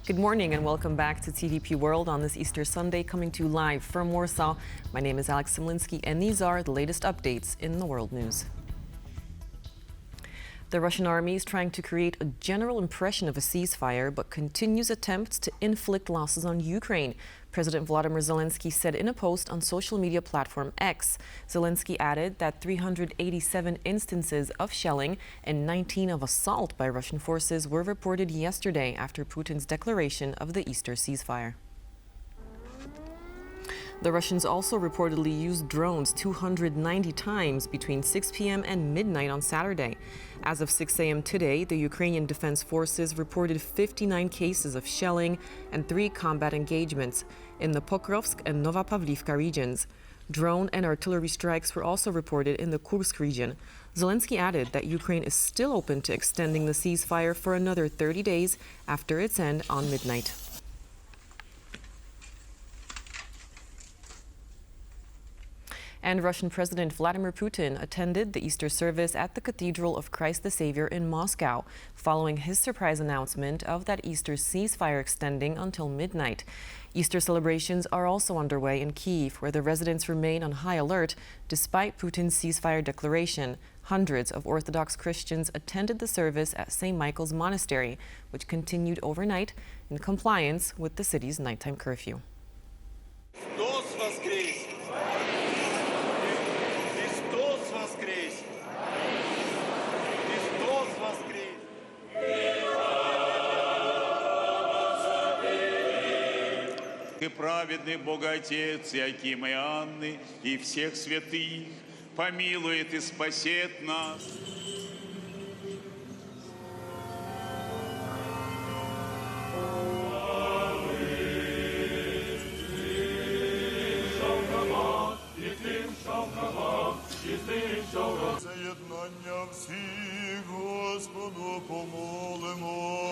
Good morning and welcome back to TVP World on this Easter Sunday, coming to you live from Warsaw. My name is Alex Simlinsky and these are the latest updates in the world news. The Russian army is trying to create a general impression of a ceasefire, but continues attempts to inflict losses on Ukraine. President Volodymyr Zelensky said in a post on social media platform X. Zelensky added that 387 instances of shelling and 19 of assault by Russian forces were reported yesterday after Putin's declaration of the Easter ceasefire. The Russians also reportedly used drones 290 times between 6 p.m. and midnight on Saturday. As of 6 a.m. today, the Ukrainian Defense Forces reported 59 cases of shelling and 3 combat engagements in the Pokrovsk and Novopavlivka regions. Drone and artillery strikes were also reported in the Kursk region. Zelensky added that Ukraine is still open to extending the ceasefire for another 30 days after its end on midnight. And Russian President Vladimir Putin attended the Easter service at the Cathedral of Christ the Savior in Moscow, following his surprise announcement of that Easter ceasefire extending until midnight. Easter celebrations are also underway in Kyiv, where the residents remain on high alert despite Putin's ceasefire declaration. Hundreds of Orthodox Christians attended the service at St. Michael's Monastery, which continued overnight in compliance with the city's nighttime curfew. И праведный Бог Отец Иакима и Анны и всех святых помилует и спасет нас. Заєднання всіх Господу помолимо.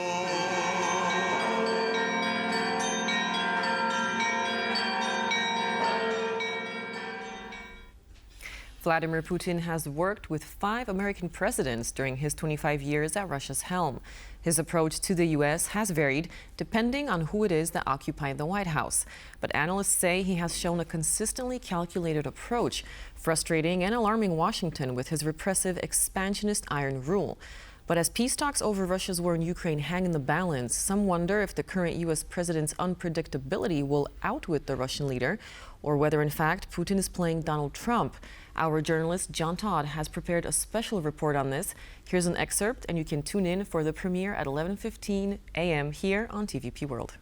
Vladimir Putin has worked with 5 American presidents during his 25 years at Russia's helm. His approach to the U.S. has varied depending on who it is that occupied the White House. But analysts say he has shown a consistently calculated approach, frustrating and alarming Washington with his repressive expansionist iron rule. But as peace talks over Russia's war in Ukraine hang in the balance, some wonder if the current U.S. president's unpredictability will outwit the Russian leader, or whether, in fact, Putin is playing Donald Trump. Our journalist John Todd has prepared a special report on this. Here's an excerpt, and you can tune in for the premiere at 11:15 a.m. here on TVP World.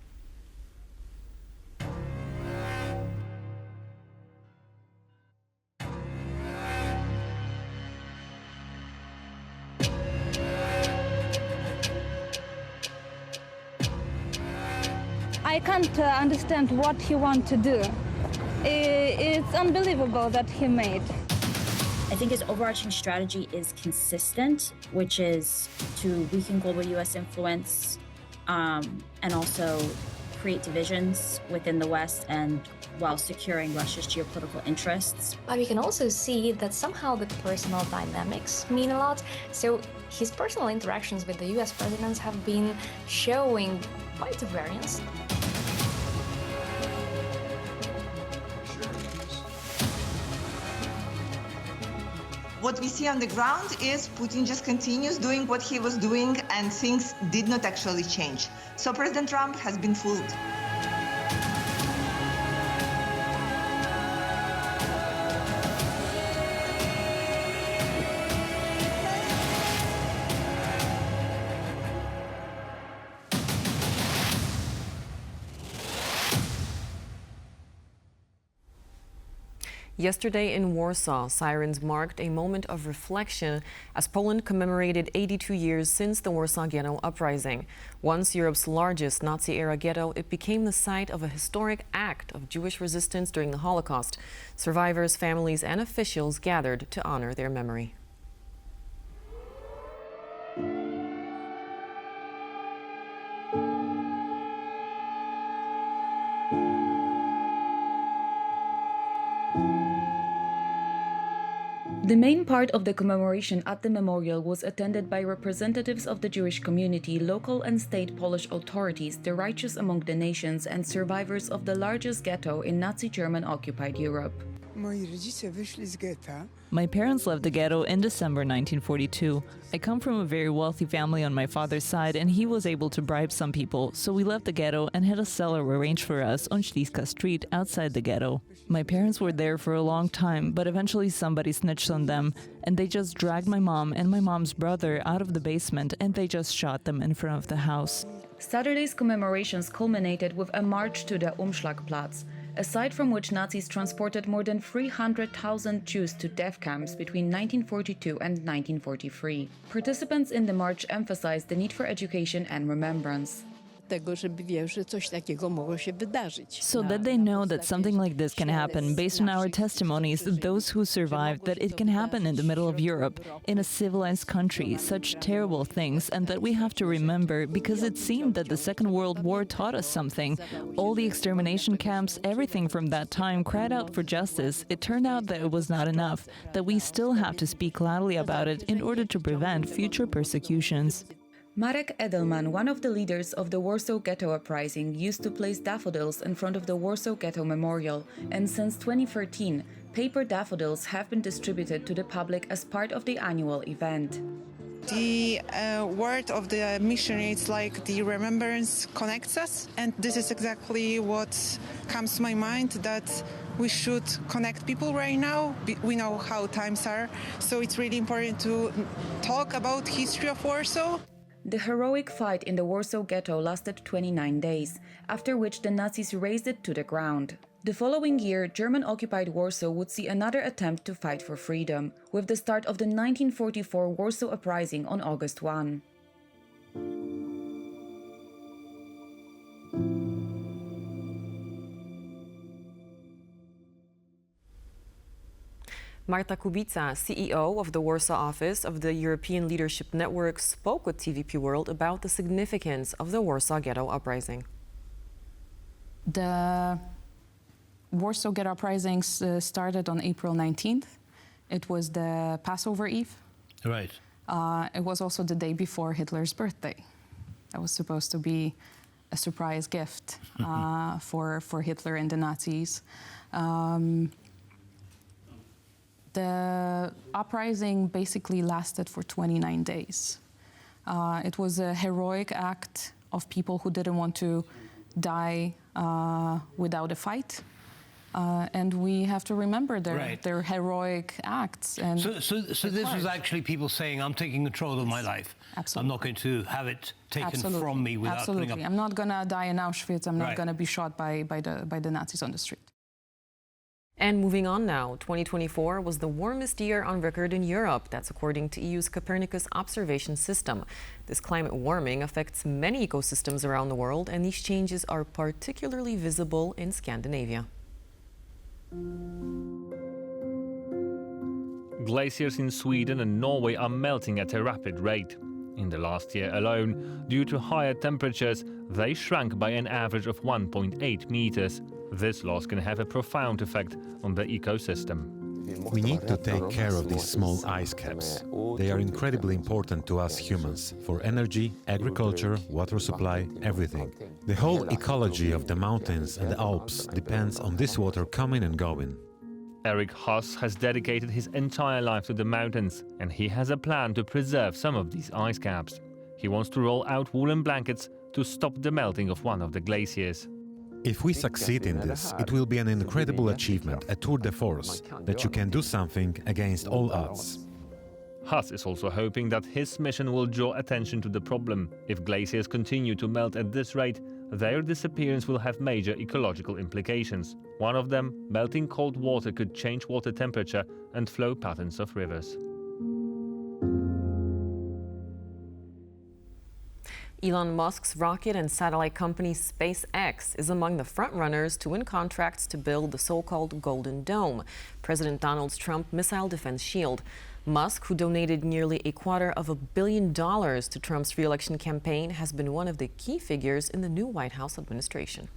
I can't understand what he wants to do. It's unbelievable that he made. I think his overarching strategy is consistent, which is to weaken global U.S. influence and also create divisions within the West and while securing Russia's geopolitical interests. But we can also see that somehow the personal dynamics mean a lot. So his personal interactions with the U.S. presidents have been showing quite a variance. What we see on the ground is Putin just continues doing what he was doing and things did not actually change. So President Trump has been fooled. Yesterday in Warsaw, sirens marked a moment of reflection as Poland commemorated 82 years since the Warsaw Ghetto Uprising. Once Europe's largest Nazi-era ghetto, it became the site of a historic act of Jewish resistance during the Holocaust. Survivors, families, and officials gathered to honor their memory. The main part of the commemoration at the memorial was attended by representatives of the Jewish community, local and state Polish authorities, the righteous among the nations, and survivors of the largest ghetto in Nazi German-occupied Europe. My parents left the ghetto in December 1942. I come from a very wealthy family on my father's side, and he was able to bribe some people, so we left the ghetto and had a cellar arranged for us on Śliska Street outside the ghetto. My parents were there for a long time, but eventually somebody snitched on them, and they just dragged my mom and my mom's brother out of the basement, and they just shot them in front of the house. Saturday's commemorations culminated with a march to the Umschlagplatz, a site from which Nazis transported more than 300,000 Jews to death camps between 1942 and 1943. Participants in the march emphasized the need for education and remembrance. So that they know that something like this can happen based on our testimonies, those who survived, that it can happen in the middle of Europe, in a civilized country, such terrible things, and that we have to remember, because it seemed that the Second World War taught us something. All the extermination camps, everything from that time cried out for justice. It turned out that it was not enough, that we still have to speak loudly about it in order to prevent future persecutions. Marek Edelman, one of the leaders of the Warsaw Ghetto Uprising, used to place daffodils in front of the Warsaw Ghetto Memorial, and since 2013, paper daffodils have been distributed to the public as part of the annual event. The word of the mission is like the remembrance connects us, and this is exactly what comes to my mind, that we should connect people right now. We know how times are, so it's really important to talk about history of Warsaw. The heroic fight in the Warsaw Ghetto lasted 29 days, after which the Nazis razed it to the ground. The following year, German-occupied Warsaw would see another attempt to fight for freedom, with the start of the 1944 Warsaw Uprising on August 1. Marta Kubica, CEO of the Warsaw office of the European Leadership Network, spoke with TVP World about the significance of the Warsaw Ghetto Uprising. The Warsaw Ghetto Uprisings started on April 19th. It was the Passover Eve. Right. It was also the day before Hitler's birthday. That was supposed to be a surprise gift for Hitler and the Nazis. The uprising basically lasted for 29 days. It was a heroic act of people who didn't want to die without a fight. And we have to remember their heroic acts. And so this was actually people saying, I'm taking control of my life. Absolutely. I'm not going to have it taken from me without putting up... I'm not going to die in Auschwitz. I'm not going to be shot by the Nazis on the street. And moving on now, 2024 was the warmest year on record in Europe. That's according to EU's Copernicus observation system. This climate warming affects many ecosystems around the world, and these changes are particularly visible in Scandinavia. Glaciers in Sweden and Norway are melting at a rapid rate. In the last year alone, due to higher temperatures, they shrank by an average of 1.8 meters. This loss can have a profound effect on the ecosystem. We need to take care of these small ice caps. They are incredibly important to us humans, for energy, agriculture, water supply, everything. The whole ecology of the mountains and the Alps depends on this water coming and going. Eric Haas has dedicated his entire life to the mountains, and he has a plan to preserve some of these ice caps. He wants to roll out woolen blankets to stop the melting of one of the glaciers. If we succeed in this, it will be an incredible achievement, a tour de force, that you can do something against all odds. Haas is also hoping that his mission will draw attention to the problem. If glaciers continue to melt at this rate, their disappearance will have major ecological implications. One of them, melting cold water could change water temperature and flow patterns of rivers. Elon Musk's rocket and satellite company SpaceX is among the frontrunners to win contracts to build the so-called Golden Dome, President Donald Trump's missile defense shield. Musk, who donated nearly $250 million to Trump's re-election campaign, has been one of the key figures in the new White House administration.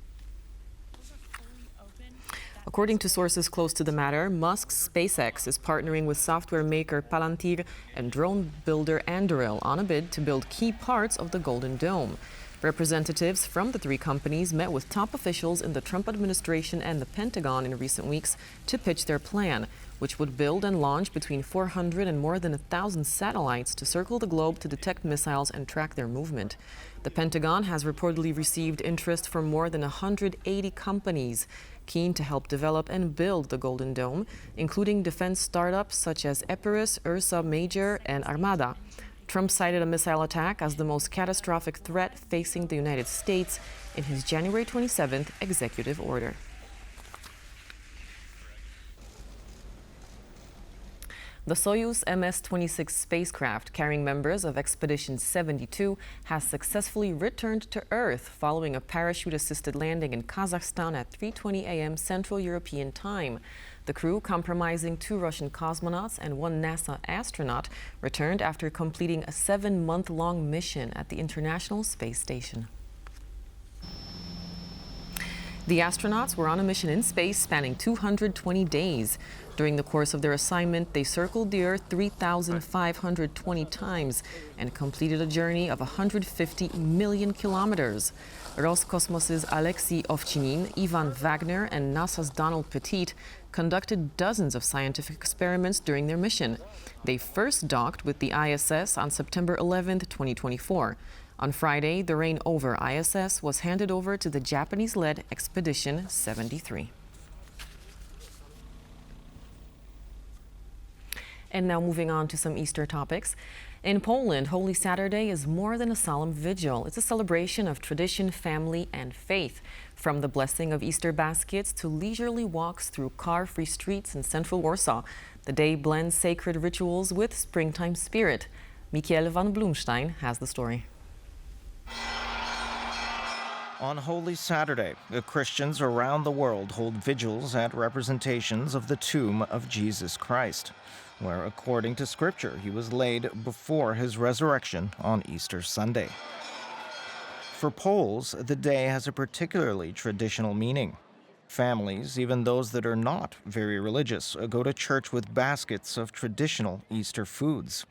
According to sources close to the matter, Musk's SpaceX is partnering with software maker Palantir and drone builder Anduril on a bid to build key parts of the Golden Dome. Representatives from the three companies met with top officials in the Trump administration and the Pentagon in recent weeks to pitch their plan, which would build and launch between 400 and more than 1,000 satellites to circle the globe to detect missiles and track their movement. The Pentagon has reportedly received interest from more than 180 companies keen to help develop and build the Golden Dome, including defense startups such as Epirus, Ursa Major, and Armada. Trump cited a missile attack as the most catastrophic threat facing the United States in his January 27th executive order. The Soyuz MS-26 spacecraft carrying members of Expedition 72 has successfully returned to Earth following a parachute-assisted landing in Kazakhstan at 3:20 a.m. Central European Time. The crew, comprising 2 Russian cosmonauts and 1 NASA astronaut, returned after completing a 7-month-long mission at the International Space Station. The astronauts were on a mission in space spanning 220 days. During the course of their assignment, they circled the Earth 3,520 times and completed a journey of 150 million kilometers. Roscosmos's Alexei Ovchinin, Ivan Wagner, and NASA's Donald Petit conducted dozens of scientific experiments during their mission. They first docked with the ISS on September 11, 2024. On Friday, the reign over ISS was handed over to the Japanese-led Expedition 73. And now moving on to some Easter topics. In Poland, Holy Saturday is more than a solemn vigil. It's a celebration of tradition, family, and faith. From the blessing of Easter baskets to leisurely walks through car-free streets in central Warsaw, the day blends sacred rituals with springtime spirit. Michael van Bloemstein has the story. On Holy Saturday, Christians around the world hold vigils at representations of the tomb of Jesus Christ, where, according to Scripture, he was laid before his resurrection on Easter Sunday. For Poles, the day has a particularly traditional meaning. Families, even those that are not very religious, go to church with baskets of traditional Easter foods: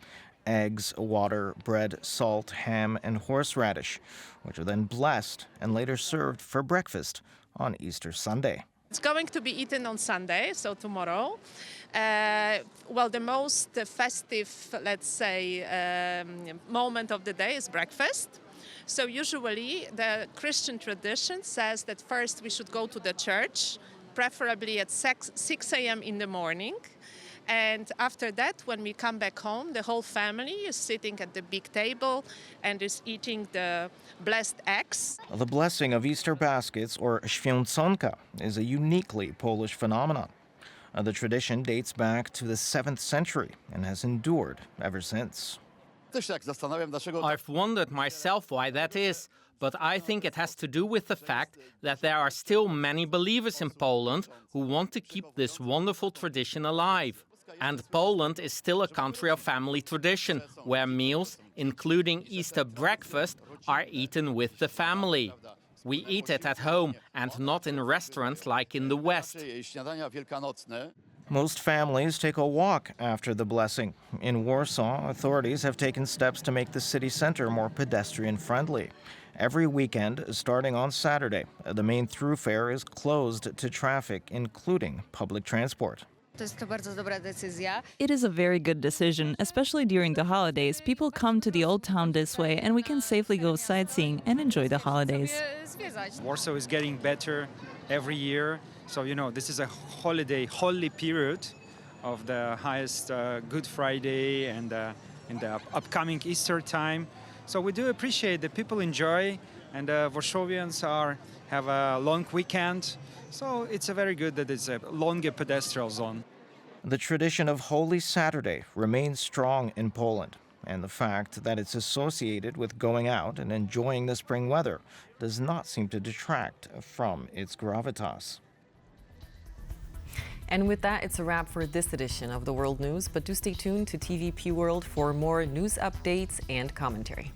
eggs, water, bread, salt, ham, and horseradish, which are then blessed and later served for breakfast on Easter Sunday. It's going to be eaten on Sunday, so tomorrow. The most festive, let's say, moment of the day is breakfast. So usually the Christian tradition says that first we should go to the church, preferably at 6 a.m. in the morning. And after that, when we come back home, the whole family is sitting at the big table and is eating the blessed eggs. The blessing of Easter baskets, or święconka, is a uniquely Polish phenomenon. The tradition dates back to the 7th century and has endured ever since. I've wondered myself why that is, but I think it has to do with the fact that there are still many believers in Poland who want to keep this wonderful tradition alive. And Poland is still a country of family tradition, where meals, including Easter breakfast, are eaten with the family. We eat it at home and not in restaurants like in the West. Most families take a walk after the blessing. In Warsaw, authorities have taken steps to make the city center more pedestrian-friendly. Every weekend, starting on Saturday, the main thoroughfare is closed to traffic, including public transport. It is a very good decision, especially during the holidays. People come to the Old Town this way, and we can safely go sightseeing and enjoy the holidays. Warsaw is getting better every year. So, this is a holy period of the highest Good Friday and in the upcoming Easter time. So we do appreciate that people enjoy, and Warszawians have a long weekend. So it's very good that it's a longer pedestrian zone. The tradition of Holy Saturday remains strong in Poland, and the fact that it's associated with going out and enjoying the spring weather does not seem to detract from its gravitas. And with that, it's a wrap for this edition of the World News, but do stay tuned to TVP World for more news updates and commentary.